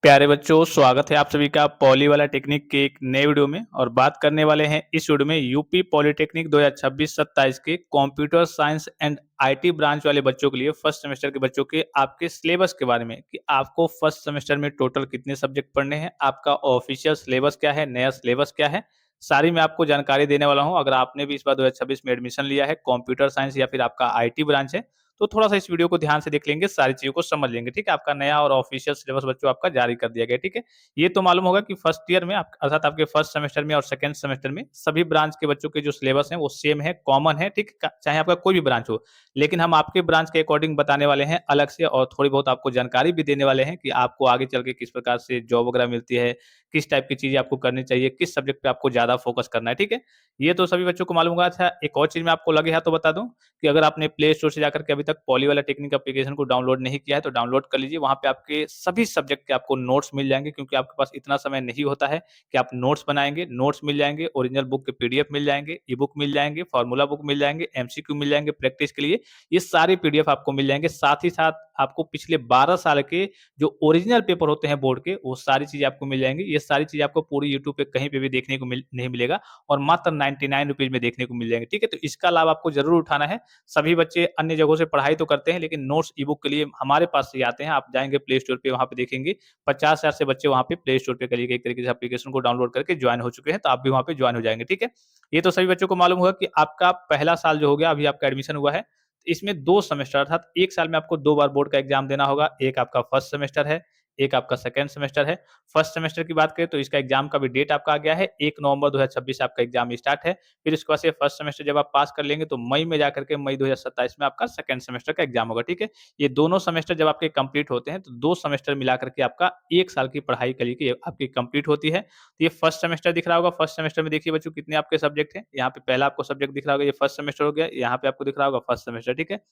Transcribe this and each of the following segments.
प्यारे बच्चों, स्वागत है आप सभी का पॉली वाला टेक्निक के एक नए वीडियो में। और बात करने वाले हैं इस वीडियो में यूपी पॉलिटेक्निक 2026-27 के computer science and IT branch वाले बच्चों के लिए फर्स्ट सेमेस्टर के बच्चों के आपके सिलेबस के बारे में कि आपको फर्स्ट सेमेस्टर में टोटल कितने सब्जेक्ट पढ़ने हैं, आपका ऑफिशियल सिलेबस क्या है, नया सिलेबस क्या है, सारी मैं आपको जानकारी देने वाला हूं। अगर आपने भी इस बार 2026 में एडमिशन लिया है कंप्यूटर साइंस या फिर आपका आईटी ब्रांच है, तो थोड़ा-सा इस वीडियो को ध्यान से देख लेंगे, सारी चीज़ों को समझ लेंगे, ठीक है? आपका नया और ऑफिशियल सिलेबस बच्चों आपका जारी कर दिया गया है, ठीक है? ये तो मालूम होगा कि फर्स्ट ईयर में आप अर्थात आपके फर्स्ट सेमेस्टर में और सेकंड सेमेस्टर में सभी ब्रांच के बच्चों के जो सिलेबस हैं वो सेम है, कॉमन है, ठीक है? चाहे आपका कोई भी ब्रांच हो। लेकिन हम आपके ब्रांच के अकॉर्डिंग बताने वाले हैं अलग से, और थोड़ी बहुत आपको जानकारी भी देने वाले हैं कि आपको आगे चल के किस प्रकार से जॉब वगैरह मिलती है, किस टाइप की चीज़ें आपको करनी चाहिए, किस सब्जेक्ट पे आपको ज़्यादा फोकस करना है, ठीक है? ये तो सभी बच्चों को मालूम होगा। अच्छा, एक और चीज़ मैं आपको लगे हाथों बता दूँ कि अगर आपने प्ले स्टोर से जाकर के अभी तक पॉली वाला टेक्निक एप्लीकेशन को डाउनलोड नहीं किया है, तो डाउनलोड कर लीजिए। वहाँ पे आपके सभी सब्जेक्ट के आपको नोट्स मिल जाएँगे, क्योंकि आपके पास इतना समय नहीं होता है कि आप नोट्स बनाएँगे। नोट्स मिल जाएँगे, ओरिजिनल बुक के पीडीएफ मिल जाएँगे, ई-बुक मिल जाएँगे, फार्मूला बुक मिल जाएँगे, एमसीक्यू मिल जाएँगे प्रैक्टिस के लिए। ये सारे पीडीएफ आपको मिल जाएँगे। साथ ही साथ आपको पिछले 12 साल के जो ओरिजिनल पेपर होते हैं बोर्ड के, वो सारी चीज़ें आपको मिल जाएँगी। ये सारी चीज़ें आपको पूरी यूट्यूब पे कहीं पे भी देखने को नहीं मिलेगा, और मात्र 99 रुपीज़ में देखने को मिल जाएँगे, ठीक है? तो इसका लाभ आपको ज़रूर उठाना है। सभी बच्चे अन्य जगहों से पढ़ाई तो करते हैं, लेकिन नोट्स ई-बुक के लिए हमारे पास ही आते हैं। आप जाएँगे प्ले स्टोर पे, वहाँ पे देखेंगे 50,000 से बच्चे वहाँ पे प्ले स्टोर पे करिए एक तरीके से एप्लीकेशन को डाउनलोड करके जॉइन हो चुके हैं, तो आप भी वहाँ पे जॉइन हो जाएँगे, ठीक है? ये तो सभी बच्चों को मालूम होगा कि आपका पहला साल जो हो गया, अभी आपका एडमिशन हुआ है, इसमें 2 सेमेस्टर अर्थात 1 साल में आपको 2 बार बोर्ड का एग्ज़ाम देना होगा। एक आपका फर्स्ट सेमेस्टर है, एक आपका सेकंड सेमेस्टर है। फर्स्ट सेमेस्टर की बात करें तो इसका एग्ज़ाम का भी डेट आपका आ गया है, 1 नवंबर 2026 से आपका एग्ज़ाम स्टार्ट है। फिर उसके बाद से फर्स्ट सेमेस्टर जब आप पास कर लेंगे, तो मई में जाकर के मई 2027 में आपका सेकंड सेमेस्टर का एग्ज़ाम होगा, ठीक है? ये दोनों सेमेस्टर जब आपके कंप्लीट होते हैं, तो 2 सेमेस्टर मिला करके आपका 1 साल की पढ़ाई करिए कि आपकी कंप्लीट होती है। तो ये फर्स्ट सेमेस्टर दिख रहा होगा, फर्स्ट सेमेस्टर में देखिए बच्चों कितने आपके सब्जेक्ट हैं। यहाँ पे पहला आपको सब्जेक्ट दिख रहा होगा, ये फर्स्ट सेमेस्टर हो गया। यहाँ पे आपको दिख रहा होगा फर्स्ट सेमेस्टर, ठीक है?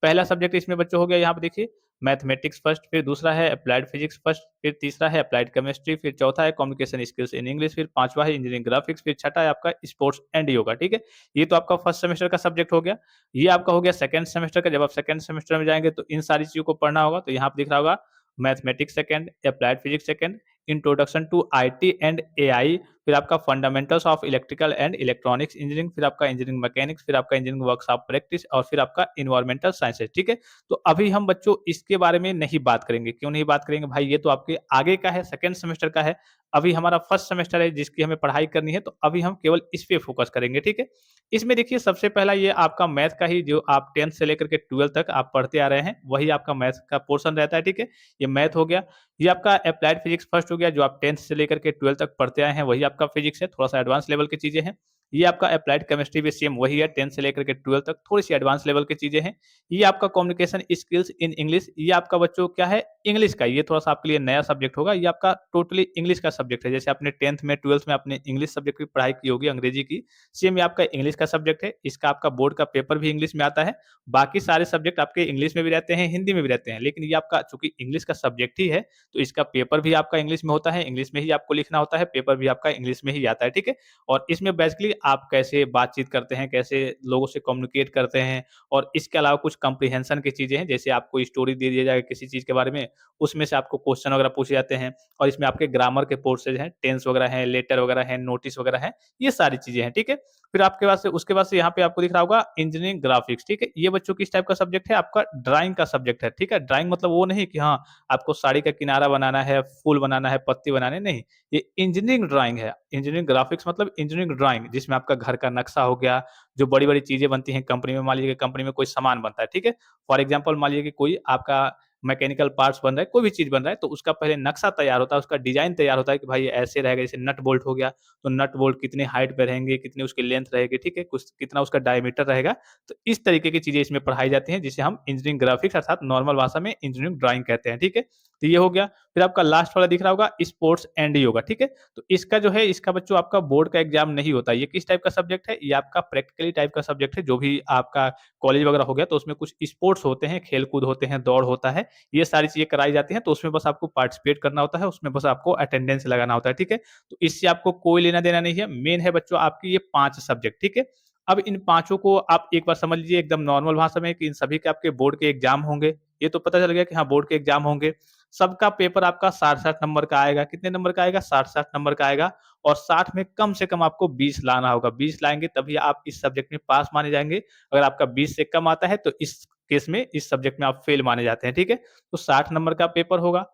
पहला सब्जेक्ट इसमें बच्चों हो गया, यहाँ पे देखिए मैथमेटिक्स फर्स्ट, फिर दूसरा है अप्लाइड फिजिक्स फर्स्ट, फिर तीसरा है अप्लाइड केमिस्ट्री, फिर चौथा है कम्युनिकेशन स्किल्स इन इंग्लिश, फिर पांचवा है इंजीनियरिंग ग्राफिक्स, फिर छठा है आपका स्पोर्ट्स एंड योगा, ठीक है? ये तो आपका फर्स्ट सेमेस्टर का सब्जेक्ट हो गया। ये आपका हो गया सेकंड सेमेस्टर का। जब आप सेकंड सेमेस्टर में जाएंगे तो इन सारी चीजों को पढ़ना होगा। तो यहाँ पे दिख रहा होगा mathematics second, applied physics second, introduction to IT and AI, फिर आपका fundamentals of electrical and electronics engineering, फिर आपका इंजीनियरिंग मैकेनिक्स, फिर आपका इंजीनियरिंग वर्कशॉप प्रैक्टिस, और फिर आपका एनवायरमेंटल साइंसेज, ठीक है? तो अभी हम बच्चों इसके बारे में नहीं बात करेंगे। क्यों नहीं बात करेंगे भाई? ये तो आपके आगे का है, सेकंड सेमेस्टर का है। अभी हमारा फर्स्ट सेमेस्टर है जिसकी हमें पढ़ाई करनी है, तो अभी हम केवल इस पे फोकस करेंगे, ठीक है? इसमें देखिए सबसे पहला ये आपका मैथ का ही, जो आप 10th से लेकर के 12th तक आप पढ़ते आ रहे हैं, वही आपका मैथ का पोर्शन रहता है, ठीक है? ये मैथ हो गया। ये आपका अप्लाइड फिजिक्स फर्स्ट हो गया, जो आप 10th से लेकर के 12th तक पढ़ते आए हैं, वही आपका फिजिक्स है, थोड़ा-सा एडवांस लेवल की चीज़ें हैं। ये आपका अप्लाइड केमिस्ट्री भी सेम वही है, 10th से लेकर के 12th तक, थोड़ी-सी एडवांस लेवल की चीज़ें हैं। ये आपका कम्युनिकेशन स्किल्स इन इंग्लिश, ये आपका बच्चों क्या है, इंग्लिश का। ये थोड़ा-सा आपके लिए नया सब्जेक्ट होगा। ये आपका टोटली इंग्लिश का सब्जेक्ट है। जैसे आपने 10th में, 12th में आपने इंग्लिश सब्जेक्ट की पढ़ाई की होगी, अंग्रेजी की, सेम ये आपका इंग्लिश का सब्जेक्ट है। इसका आपका बोर्ड का पेपर भी इंग्लिश में आता है। बाकी सारे सब्जेक्ट आपके इंग्लिश में भी रहते हैं, हिंदी में भी रहते हैं। लेकिन ये आपका चूँकि इंग्लिश का सब्जेक्ट ही है, तो इसका पेपर भी आपका इंग्लिश में होता है, इंग्लिश में ही आपको लिखना होता है, पेपर भी आपका इंग्लिश में ही आता है, ठीक है? और इसमें बेसिकली आप कैसे बातचीत करते हैं, कैसे लोगों से कम्युनिकेट करते हैं, और इसके अलावा कुछ कम्प्रीहेंशन की चीज़ें हैं, जैसे आपको स्टोरी दे दिया जाए किसी चीज़ के बारे में, उसमें से आपको क्वेश्चन वगैरह पूछे जाते हैं, और इसमें आपके ग्रामर के कोर्सेज़ हैं, टेंस वगैरह हैं, लेटर वगैरह हैं, नोटिस वगैरह हैं, ये सारी चीज़ें हैं, ठीक है? फिर आपके बाद से उसके बाद से यहाँ पे आपको दिख रहा होगा इंजीनियरिंग ग्राफिक्स, ठीक है? ये बच्चों किस टाइप का सब्जेक्ट है? आपका ड्राइंग का सब्जेक्ट है, ठीक है? ड्राइंग मतलब वो नहीं कि हाँ, आपको साड़ी का किनारा बनाना है, फूल बनाना है, पत्ती बनाने नहीं, ये इंजीनियरिंग ड्राइंग है। इंजीनियरिंग ग्राफिक्स मतलब इंजीनियरिंग ड्राइंग, जिसमें आपका घर का नक्शा हो गया, जो बड़ी-बड़ी चीज़ें बनती हैं कंपनी में, मान लीजिए कंपनी में कोई सामान बनता है, ठीक है? फॉर एग्ज़ाम्पल मान लीजिए कि कोई आपका मैकेनिकल पार्ट्स बन रहा है, कोई भी चीज़ बन रहा है, तो उसका पहले नक्शा तैयार होता है, उसका डिज़ाइन तैयार होता है कि भाई ये ऐसे रहेगा, जैसे नट बोल्ट हो गया, तो नट बोल्ट कितने हाइट पे रहेंगे, कितनी उसकी लेंथ रहेगी, ठीक है? कुछ कितना उसका डायमीटर रहेगा, तो इस तरीके की चीज़ें इसमें पढ़ाई जाती हैं, जिसे हम इंजीनियरिंग ग्राफिक्स अर्थात नॉर्मल भाषा में इंजीनियरिंग ड्राइंग कहते हैं, ठीक है? तो ये हो गया। फिर आपका लास्ट वाला दिख रहा होगा स्पोर्ट्स एंड योगा, ठीक है? तो इसका जो है, इसका बच्चों आपका बोर्ड का एग्ज़ाम नहीं होता है। ये किस टाइप का सब्जेक्ट है? ये आपका प्रैक्टिकली टाइप का सब्जेक्ट है। जो भी आपका कॉलेज वगैरह हो गया, तो उसमें कुछ स्पोर्ट्स होते हैं, खेल-कूद होते हैं, दौड़ होता है, ये सारी चीज़ें कराई जाती हैं, तो उसमें बस आपको पार्टिसिपेट करना होता है, उसमें बस आपको अटेंडेंस लगाना होता है, ठीक है? तो इससे आपको कोई लेना-देना नहीं है। मेन है बच्चों आपकी ये 5 सब्जेक्ट, ठीक है? अब इन पाँचों को आप एक बार समझ लीजिए एकदम नॉर्मल भाषा में कि इन सभी के आपके बोर्ड के एग्ज़ाम होंगे। ये तो पता चल गया कि हाँ, बोर्ड के एग्ज़ाम होंगे। सबका पेपर आपका 60-60 नंबर का आएगा। कितने नंबर का आएगा? 60-60 नंबर का आएगा और 60 में कम से कम आपको 20 लाना होगा। 20 लाएँगे तभी आप इस सब्जेक्ट में पास माने जाएँगे। अगर आपका 20 से कम आता है तो इस केस में इस सब्जेक्ट में आप फेल माने जाते हैं, ठीक है? तो 60 नंबर का पेपर होगा,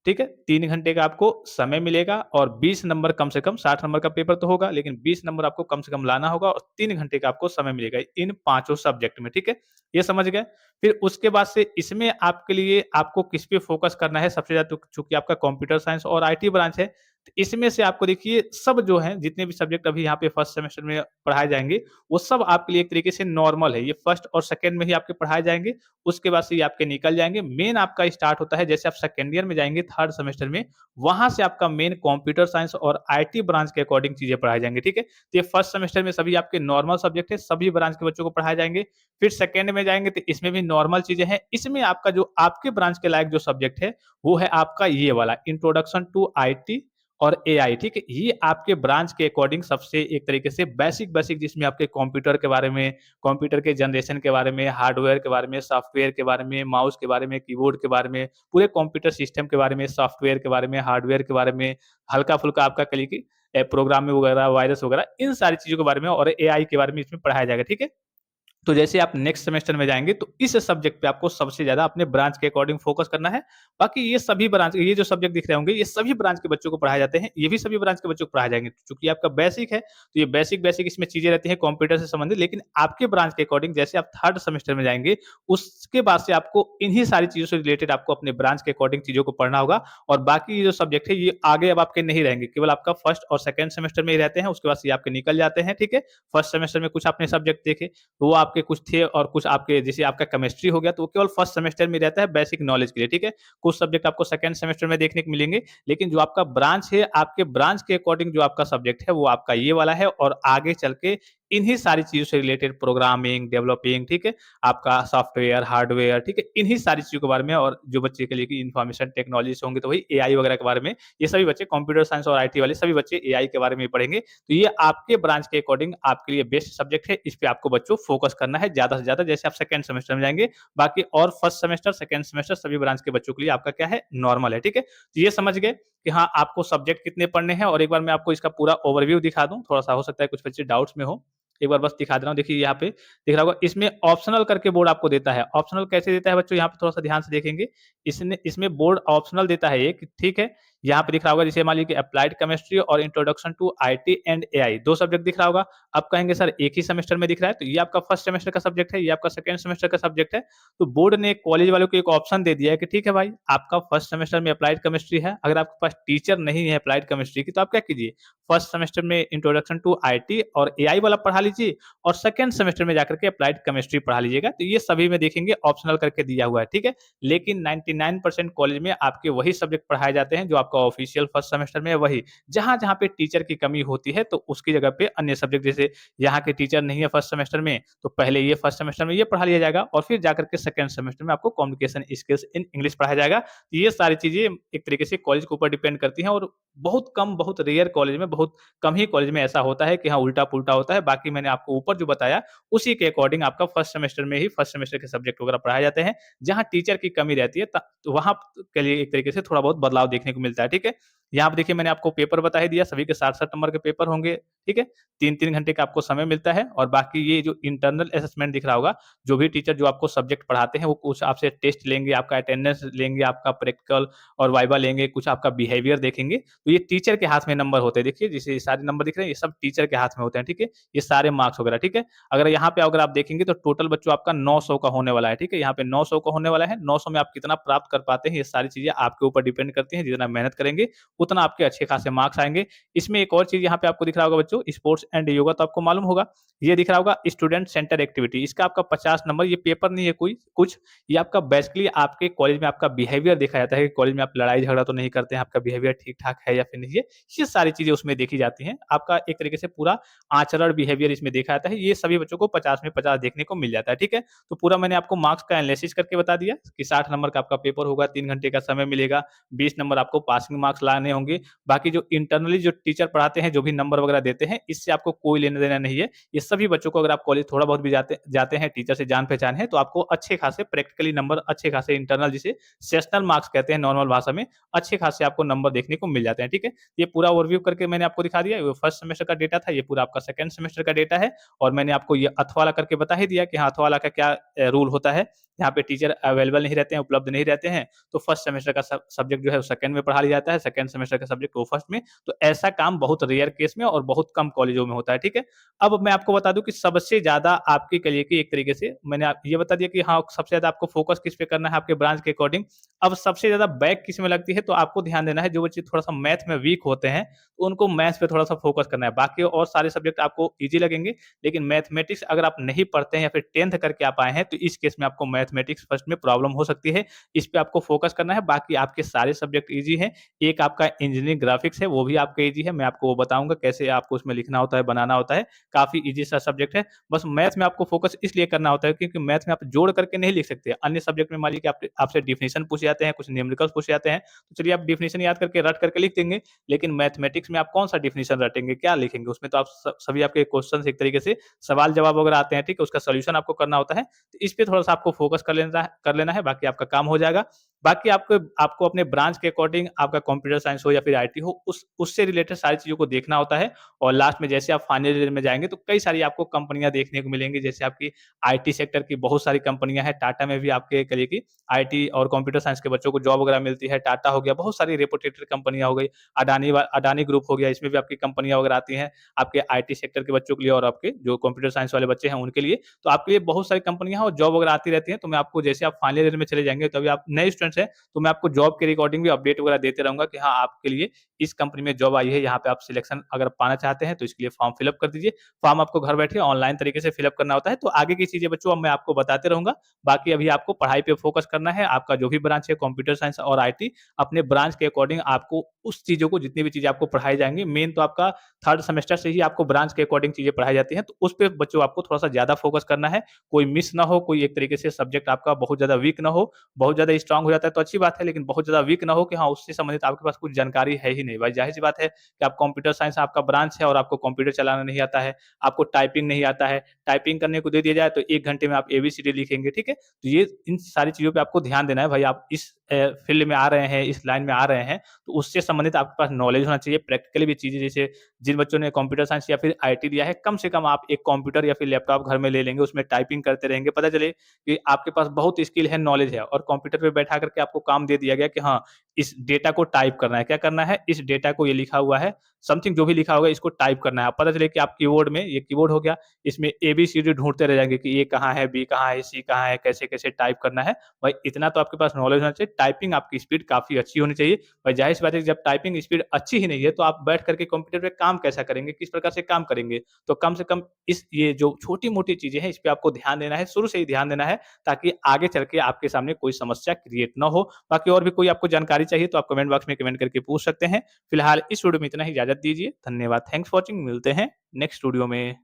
ठीक है? 3 घंटे का आपको समय मिलेगा और 20 नंबर कम से कम 60 नंबर का पेपर तो होगा, लेकिन 20 नंबर आपको कम से कम लाना होगा और 3 घंटे का आपको समय मिलेगा इन पाँचों सब्जेक्ट में, ठीक है? ये समझ गए? फिर उसके बाद से इसमें आपके लिए आपको किस पे फ़ोकस करना है सबसे ज़्यादा तो चूँकि आपका कंप्यूटर साइंस और आईटी ब्रांच है, तो इसमें से आपको देखिए सब जो हैं, जितने भी सब्जेक्ट अभी यहाँ पे फर्स्ट सेमेस्टर में पढ़ाए जाएँगे, वो सब आपके लिए एक तरीके से नॉर्मल है। ये फर्स्ट और सेकंड में ही आपके पढ़ाए जाएँगे, उसके बाद से ये आपके निकल जाएँगे। मेन आपका स्टार्ट होता है जैसे आप सेकंड ईयर में जाएँगे थर्ड सेमेस्टर में, वहाँ से आपका मेन कंप्यूटर साइंस और आईटी ब्रांच के अकॉर्डिंग चीज़ें पढ़ाई जाएँगी, ठीक है? तो ये फर्स्ट सेमेस्टर में सभी आपके नॉर्मल सब्जेक्ट है, सभी ब्रांच के बच्चों को पढ़ाए जाएँगे। फिर सेकंड में जाएँगे तो इसमें भी नॉर्मल चीज़ें हैं। इसमें आपका जो आपके ब्रांच के लायक जो सब्जेक्ट है, वो है आपका ये वाला इंट्रोडक्शन टू आईटी और एआई, ठीक है? ये आपके ब्रांच के अकॉर्डिंग सबसे एक तरीके से बेसिक बेसिक जिसमें आपके कंप्यूटर के बारे में, कंप्यूटर के जनरेशन के बारे में, हार्डवेयर के बारे में, सॉफ्टवेयर के बारे में, माउस के बारे में, कीबोर्ड के बारे में, पूरे कंप्यूटर सिस्टम के बारे में, सॉफ्टवेयर के बारे में, हार्डवेयर के बारे में, हल्का-फुल्का आपका कह लीजिए प्रोग्रामिंग वगैरह, वायरस वगैरह, इन सारी चीज़ों के बारे में और एआई के बारे में इसमें पढ़ाया जाएगा, ठीक है? तो जैसे आप नेक्स्ट सेमेस्टर में जाएँगे तो इस सब्जेक्ट पे आपको सबसे ज़्यादा अपने ब्रांच के अकॉर्डिंग फ़ोकस करना है। बाकी ये सभी ब्रांच ये जो सब्जेक्ट दिख रहे होंगे, ये सभी ब्रांच के बच्चों को पढ़ाए जाते हैं। ये भी सभी ब्रांच के बच्चों को पढ़ाए जाएँगे। चूँकि आपका बेसिक है, तो ये बेसिक-बेसिक इसमें चीज़ें रहती हैं कंप्यूटर से संबंधित, लेकिन आपके ब्रांच के अकॉर्डिंग जैसे आप थर्ड सेमेस्टर में जाएँगे, उसके बाद से आपको इन्हीं सारी चीज़ों से रिलेटेड आपको अपने ब्रांच के अकॉर्डिंग चीज़ों को पढ़ना होगा और बाकी ये जो सब्जेक्ट है, ये आगे अब आपके नहीं रहेंगे। केवल आपका फर्स्ट और सेकंड सेमेस्टर में ही रहते हैं, उसके बाद से ये आपके निकल जाते हैं, ठीक है? फर्स्ट सेमेस्टर में कुछ आपने सब्जेक्ट देखे, तो वो आपके कुछ थे और कुछ आपके जैसे आपका केमिस्ट्री हो गया तो वो केवल फर्स्ट सेमेस्टर में रहता है बेसिक नॉलेज के लिए, ठीक है? कुछ सब्जेक्ट आपको सेकंड सेमेस्टर में देखने को मिलेंगे, लेकिन जो आपका ब्रांच है, आपके ब्रांच के अकॉर्डिंग जो आपका सब्जेक्ट है वो आपका ये वाला है और आगे चल के इन्हीं सारी चीज़ों से रिलेटेड प्रोग्रामिंग, डेवलपिंग, ठीक है? आपका सॉफ्टवेयर, हार्डवेयर, ठीक है? इन्हीं सारी चीज़ों के बारे में और जो बच्चे के लिए कि इन्फॉर्मेशन टेक्नोलॉजीज़ होंगे तो वही एआई वगैरह के बारे में, ये सभी बच्चे कंप्यूटर साइंस और आईटी वाले सभी बच्चे एआई के बारे में ही पढ़ेंगे। तो ये आपके ब्रांच के अकॉर्डिंग आपके लिए बेस्ट सब्जेक्ट है, इस पे आपको बच्चों फोकस करना है ज़्यादा से ज़्यादा जैसे आप सेकंड सेमेस्टर में जाएँगे, बाकी और फर्स्ट सेमेस्टर, सेकंड सेमेस्टर सभी ब्रांच के बच्चों के लिए आपका क्या है नॉर्मल है, ठीक है? तो ये समझ गए कि हाँ, आपको सब्जेक्ट कितने पढ़ने हैं और एक बार मैं आपको इसका पूरा ओवरव्यू दिखा दूँ, थोड़ा-सा हो सकता है कुछ बच्चे डाउट्स में हो। एक बार बस दिखा दे रहा हूँ, देखिए यहाँ पे दिख रहा होगा इसमें ऑप्शनल करके बोर्ड आपको देता है। ऑप्शनल कैसे देता है बच्चों यहाँ पे थोड़ा-सा ध्यान से देखेंगे। इसने इसमें बोर्ड ऑप्शनल देता है एक, ठीक है? यहाँ पे दिख रहा होगा जैसे मान लीजिए कि एप्लाइड केमिस्ट्री और introduction to IT and AI 2 subject दिख रहा होगा। अब कहेंगे सर एक ही सेमेस्टर में दिख रहा है, तो ये आपका फर्स्ट सेमेस्टर का सब्जेक्ट है, ये आपका सेकंड सेमेस्टर का सब्जेक्ट है। तो बोर्ड ने कॉलेज वालों को एक ऑप्शन दे दिया है कि ठीक है भाई, आपका फर्स्ट सेमेस्टर में एप्लाइड केमिस्ट्री है, अगर आपके पास टीचर नहीं है एप्लाइड केमिस्ट्री की तो आप क्या कीजिए, फर्स्ट सेमेस्टर में इंट्रोडक्शन टू आईटी और एआई वाला पढ़ा लीजिए और सेकंड सेमेस्टर में जाकर के अप्लाइड केमिस्ट्री पढ़ा लीजिएगा। तो ये सभी में देखेंगे ऑप्शनल करके दिया हुआ है, ठीक है? लेकिन 99% कॉलेज में आपके वही सब्जेक्ट पढ़ाए जाते हैं जो आपका ऑफिशियल फर्स्ट सेमेस्टर में है वही। जहाँ-जहाँ पे टीचर की कमी होती है तो उसकी जगह पे अन्य सब्जेक्ट जैसे यहाँ के टीचर नहीं है फर्स्ट सेमेस्टर में, तो पहले ये फर्स्ट सेमेस्टर में ये पढ़ा लिया जाएगा और फिर जाकर के सेकंड सेमेस्टर में आपको कम्युनिकेशन स्किल्स इन इंग्लिश पढ़ाया जाएगा। तो ये सारी चीज़ें एक तरीके से कॉलेज के ऊपर डिपेंड करती हैं और बहुत कम, बहुत रेयर कॉलेज में, बहुत कम ही कॉलेज में ऐसा होता है कि हाँ, उल्टा-पुल्टा होता है। बाकी मैंने आपको ऊपर जो बताया उसी के अकॉर्डिंग आपका फर्स्ट सेमेस्टर में ही फर्स्ट सेमेस्टर के सब्जेक्ट वगैरह पढ़ाए जाते हैं। जहाँ टीचर की कमी रहती है तो वहाँ के लिए एक तरीके से थोड़ा बहुत बदलाव देखने को मिलता है, ठीक है? यहाँ पे देखिए मैंने आपको पेपर बता ही दिया, सभी के 60-60 नंबर के पेपर होंगे, ठीक है? 3-3 घंटे का आपको समय मिलता है और बाकी ये जो इंटरनल असेसमेंट दिख रहा होगा, जो भी टीचर जो आपको सब्जेक्ट पढ़ाते हैं वो कुछ आपसे टेस्ट लेंगे, आपका अटेंडेंस लेंगे, आपका प्रैक्टिकल और वाइवा लेंगे, कुछ आपका बिहेवियर देखेंगे। तो ये टीचर के हाथ में नंबर होते हैं। देखिए जैसे ये सारे नंबर दिख रहे हैं, ये सब टीचर के हाथ में होते हैं, ठीक है? ये सारे मार्क्स वगैरह, ठीक है? अगर यहाँ पे अगर आप देखेंगे तो टोटल बच्चों आपका 900 का होने वाला है, ठीक है? यहाँ पे 900 का होने वाला है, 900 में आप कितना प्राप्त कर पाते हैं, ये सारी चीज़ें आपके ऊपर डिपेंड करती हैं। जितना मेहनत करेंगे, उतना आपके अच्छे खासे मार्क्स आएँगे। इसमें एक और चीज़ यहाँ पे आपको दिख रहा होगा बच्चों, स्पोर्ट्स एंड योगा तो आपको मालूम होगा। ये दिख रहा होगा स्टूडेंट सेंटर एक्टिविटी, इसका आपका 50 नंबर, ये पेपर नहीं है कोई कुछ, ये आपका बेसिकली आपके कॉलेज में आपका बिहेवियर देखा जाता है कि कॉलेज में आप लड़ाई झगड़ा तो नहीं करते हैं, आपका बिहेवियर ठीक-ठाक है या फिर नहीं है। ये सारी चीज़ें उसमें देखी जाती हैं। आपका एक तरीके से पूरा आचरण, बिहेवियर इसमें देखा जाता है। ये सभी बच्चों को 50 में 50 देखने को मिल जाता है, ठीक है? तो पूरा मैंने आपको मार्क्स का एनालिसिस करके बता दिया कि 60 नंबर का आपका पेपर होगा, 3 घंटे का समय मिलेगा, 20 नंबर आपको पासिंग मार्क्स लाने जाने होंगे। बाकी जो इंटरनली जो टीचर पढ़ाते हैं, जो भी नंबर वगैरह देते हैं, इससे आपको कोई लेना-देना नहीं है। ये सभी बच्चों को अगर आप कॉलेज थोड़ा बहुत भी जाते जाते हैं, टीचर से जान-पहचान है, तो आपको अच्छे खासे प्रैक्टिकली नंबर, अच्छे खासे इंटरनल जिसे सेशनल मार्क्स कहते हैं नॉर्मल भाषा में, अच्छे खासे आपको नंबर देखने को मिल जाते हैं, ठीक है? ये पूरा ओवरव्यू करके मैंने आपको दिखा दिया, ये फर्स्ट सेमेस्टर का डेटा था, ये पूरा आपका सेकंड सेमेस्टर का डेटा है और मैंने आपको ये अथवा वाला करके बता ही दिया कि हाँ, अथवा वाला का क्या रूल होता है। यहाँ पे टीचर अवेलेबल नहीं रहते हैं, उपलब्ध नहीं रहते हैं, तो फर्स्ट सेमेस्टर का सब्जेक्ट जो है वो सेकंड में पढ़ा लिया जाता है, सेकंड सेमेस्टर का सब्जेक्ट वो फर्स्ट में। तो ऐसा काम बहुत रेयर केस में और बहुत कम कॉलेजों में होता है, ठीक है? अब मैं आपको बता दूँ कि सबसे ज़्यादा आपके के लिए कि एक तरीके से मैंने आप ये बता दिया कि हाँ, सबसे ज़्यादा आपको फ़ोकस किस पे करना है आपके ब्रांच के अकॉर्डिंग। अब सबसे ज़्यादा बैक किसमें लगती है, तो आपको ध्यान देना है जो बच्चे थोड़ा-सा मैथ में वीक होते हैं, तो उनको मैथ्स पे थोड़ा-सा फ़ोकस करना है। बाकी और सारे सब्जेक्ट आपको ईज़ी लगेंगे, लेकिन मैथमेटिक्स अगर आप नहीं पढ़ते हैं या फिर 10th करके आप आए हैं, तो इस केस में आपको मैथमेटिक्स फर्स्ट में प्रॉब्लम हो सकती है। इस पे आपको फ़ोकस करना है, बाकी आपके सारे सब्जेक्ट ईज़ी हैं। एक आपका इंजीनियरिंग ग्राफिक्स है, वो भी आपका ईज़ी है, मैं आपको वो बताऊँगा कैसे आपको उसमें लिखना होता है, बनाना होता है, काफ़ी ईज़ी सा सब्जेक्ट है। बस मैथ में आपको फ़ोकस इसलिए करना होता है क्योंकि मैथ में आप जोड़ करके नहीं लिख सकते। अन्य सब्जेक्ट में मान लीजिए कि आपसे आपसे डेफिनिशन पूछे जाते हैं, कुछ न्यूमेरिकल्स पूछे जाते हैं, तो चलिए आप डेफिनिशन याद करके रट करके लिख देंगे, लेकिन मैथमेटिक्स में आप कौन-सा डेफिनिशन रटेंगे, क्या लिखेंगे? उसमें तो आप सभी आपके क्वेश्चन्स एक तरीके से सवाल-जवाब वगैरह आते हैं, ठीक है? उसका सॉल्यूशन आपको करना होता है। तो इस पे थोड़ा-सा आपको फ़ोकस कर लेना है, बाकी आपका काम हो जाएगा। बाकी आपको आपको अपने ब्रांच के अकॉर्डिंग आपका कंप्यूटर साइंस हो या फिर आईटी हो, उससे रिलेटेड सारी चीज़ों को देखना होता है और लास्ट में जैसे आप फाइनल ईयर में जाएँगे, तो कई सारी आपको कंपनियाँ देखने को मिलेंगी। जैसे आपकी आईटी सेक्टर की बहुत सारी कंपनियाँ हैं, टाटा में भी आपके करिए कि आईटी और कंप्यूटर साइंस के बच्चों को जॉब वगैरह मिलती है। टाटा हो गया, बहुत सारी रेपुटेड कंपनियाँ हो गई, अडानी ग्रुप हो गया, इसमें भी आपकी कंपनियाँ वगैरह आती हैं, आपके आईटी सेक्टर के बच्चों के लिए और आपके जो कंप्यूटर साइंस वाले बच्चे हैं, उनके लिए। तो आपके लिए बहुत सारी कंपनियाँ हैं और जॉब वगैरह आती रहती हैं, तो मैं आपको जैसे आप फाइनल ईयर में चले जाएँगे, तो अभी आप नए स्टूडेंट्स हैं, तो मैं आपको जॉब के रिगार्डिंग भी अपडेट वगैरह देते रहूँगा कि हाँ, आपके लिए इस कंपनी में जॉब आई है, यहाँ पे आप सिलेक्शन अगर पाना चाहते हैं, तो इसके लिए फॉर्म फिल अप कर दीजिए। फॉर्म आपको घर बैठे ऑनलाइन तरीके से फिल अप करना होता है, तो आगे की चीज़ें बच्चों अब मैं आपको बताते रहूँगा। बाकी अभी आपको पढ़ाई पे फोकस करना है, आपका जो भी ब्रांच है कंप्यूटर साइंस और आईटी, अपने ब्रांच के अकॉर्डिंग आपको उस चीज़ों को जितनी भी चीज़ें आपको पढ़ाई जाएँगी, मेन तो आपका 3rd सेमेस्टर से ही आपको ब्रांच के अकॉर्डिंग चीज़ें पढ़ाई जाती हैं, तो उस पे बच्चों आपको थोड़ा-सा ज़्यादा फोकस करना है। कोई मिस ना हो, कोई एक तरीके से सब्जेक्ट आपका बहुत ज़्यादा वीक ना हो, बहुत ज़्यादा स्ट्रॉन्ग हो जाता है तो अच्छी बात है, लेकिन बहुत ज़्यादा वीक ना हो कि हाँ, उससे संबंधित आपके पास कुछ जानकारी है ही नहीं। भाई ज़ाहिर-सी बात है कि आप कंप्यूटर साइंस आपका ब्रांच है और आपको कंप्यूटर चलाना नहीं आता है, आपको टाइपिंग नहीं आता है, टाइपिंग करने को दे दिया जाए तो 1 घंटे में आप एबीसीडी लिखेंगे, ठीक है? तो ये इन सारी चीज़ों पे आपको ध्यान देना है भाई, आप इस फील्ड में आ रहे हैं, इस लाइन में आ रहे हैं, तो उससे संबंधित आपके पास नॉलेज होना चाहिए, प्रैक्टिकली भी चीज़ें जैसे जिन बच्चों ने कंप्यूटर साइंस या फिर आईटी लिया है, कम से कम आप एक कंप्यूटर या फिर लैपटॉप घर में ले लेंगे, उसमें टाइपिंग करते रहेंगे, पता चले कि आपके पास बहुत स्किल है, नॉलेज है और कंप्यूटर पे बैठा करके आपको काम दे दिया गया कि हाँ, इस डेटा को टाइप करना है। क्या करना है? इस डेटा को ये लिखा हुआ है, समथिंग जो भी लिखा होगा इसको टाइप करना है। अब पता चले कि आप कीबोर्ड में ये कीबोर्ड हो गया, इसमें एबीसीडी ढूँढते रह जाएँगे कि ए कहाँ है, बी कहाँ है, सी कहाँ है, कैसे-कैसे टाइप करना है। भाई इतना तो आपके पास नॉलेज होना चाहिए, टाइपिंग आपकी स्पीड काफ़ी अच्छी होनी चाहिए। भाई ज़ाहिर-सी बात है कि जब टाइपिंग स्पीड अच्छी ही नहीं है, तो आप बैठ कर के कंप्यूटर पे काम कैसा करेंगे? किस प्रकार से काम करेंगे? तो कम से कम इस ये जो छोटी-मोटी चीज़ें हैं, इस पे आपको ध्यान देना है, शुरू से ही ध्यान देना है, ताकि आगे चल के आपके सामने कोई समस्या क्रिएट ना हो। बाकी और भी कोई आपको जानकारी चाहिए तो आप कमेंट बॉक्स में कमेंट करके पूछ सकते हैं। फिलहाल इस वीडियो में इतना ही, इजाज़त दीजिए। धन्यवाद। Thanks for watching. मिलते हैं नेक्स्ट वीडियो में।